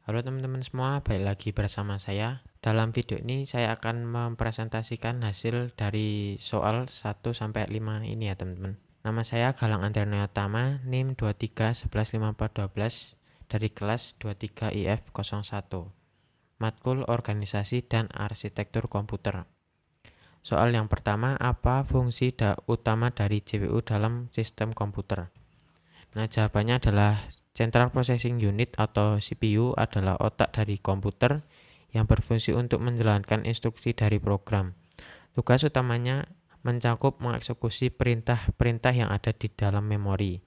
Halo teman-teman semua, balik lagi bersama saya. Dalam video ini saya akan mempresentasikan hasil dari soal 1-5 ini ya teman-teman. Nama saya Galang Andriana Utama, NIM 23115412 dari kelas 23IF01, Matkul Organisasi dan Arsitektur Komputer. Soal yang pertama, apa fungsi utama dari CPU dalam sistem komputer? Nah, jawabannya adalah Central Processing Unit atau CPU adalah otak dari komputer yang berfungsi untuk menjalankan instruksi dari program. Tugas utamanya mencakup mengeksekusi perintah-perintah yang ada di dalam memori,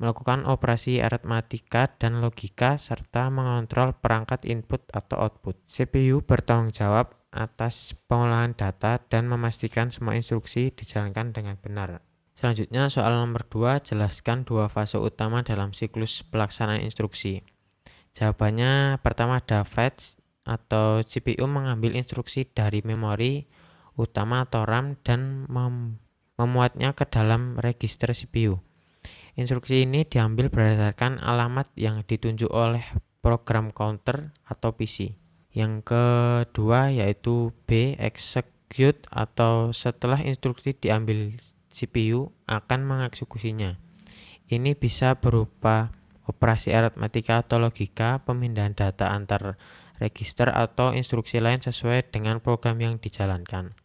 melakukan operasi aritmatika dan logika, serta mengontrol perangkat input atau output. CPU bertanggung jawab atas pengolahan data dan memastikan semua instruksi dijalankan dengan benar. Selanjutnya soal nomor 2, jelaskan dua fase utama dalam siklus pelaksanaan instruksi. Jawabannya pertama ada fetch atau CPU mengambil instruksi dari memori utama atau RAM dan memuatnya ke dalam register CPU. Instruksi ini diambil berdasarkan alamat yang ditunjuk oleh program counter atau PC. Yang kedua yaitu B, execute atau setelah instruksi diambil CPU akan mengeksekusinya. Ini bisa berupa operasi aritmatika atau logika, pemindahan data antar register atau instruksi lain sesuai dengan program yang dijalankan.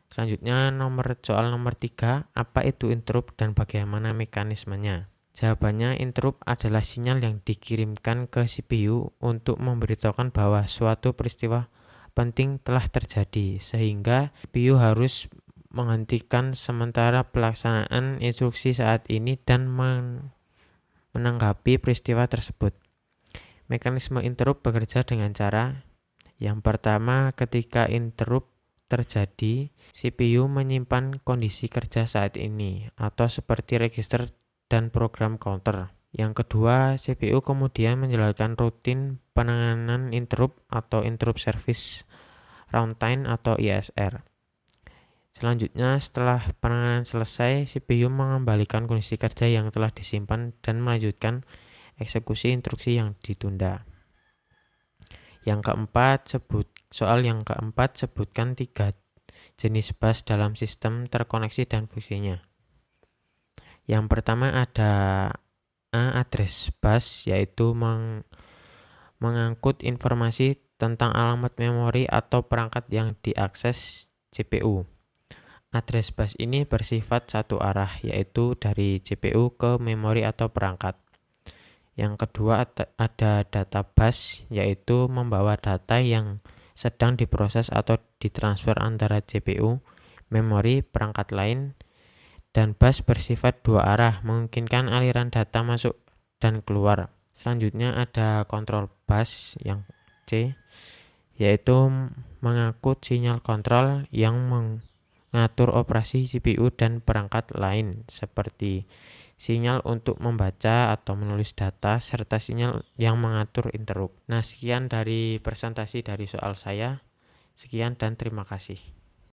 Selanjutnya soal nomor 3, apa itu interrupt dan bagaimana mekanismenya? Jawabannya, interrupt adalah sinyal yang dikirimkan ke CPU untuk memberitahukan bahwa suatu peristiwa penting telah terjadi, sehingga CPU harus menghentikan sementara pelaksanaan instruksi saat ini dan menanggapi peristiwa tersebut. Mekanisme interrupt bekerja dengan cara yang pertama, ketika interrupt terjadi, CPU menyimpan kondisi kerja saat ini atau seperti register dan program counter. Yang kedua, CPU kemudian menjalankan rutin penanganan interrupt atau interrupt service runtime atau ISR. Selanjutnya, setelah penanganan selesai, CPU mengembalikan kondisi kerja yang telah disimpan dan melanjutkan eksekusi instruksi yang ditunda. Soal yang keempat, sebutkan 3 jenis bus dalam sistem terkoneksi dan fungsinya. Yang pertama ada address bus, yaitu mengangkut informasi tentang alamat memori atau perangkat yang diakses CPU. Address bus ini bersifat satu arah, yaitu dari CPU ke memori atau perangkat. Yang kedua ada data bus, yaitu membawa data yang sedang diproses atau ditransfer antara CPU, memori, perangkat lain. Dan bus bersifat dua arah, memungkinkan aliran data masuk dan keluar. Selanjutnya ada control bus yang C, yaitu mengangkut sinyal kontrol yang mengatur operasi CPU dan perangkat lain, seperti sinyal untuk membaca atau menulis data, serta sinyal yang mengatur interrupt. Nah, sekian dari presentasi dari soal saya. Sekian dan terima kasih.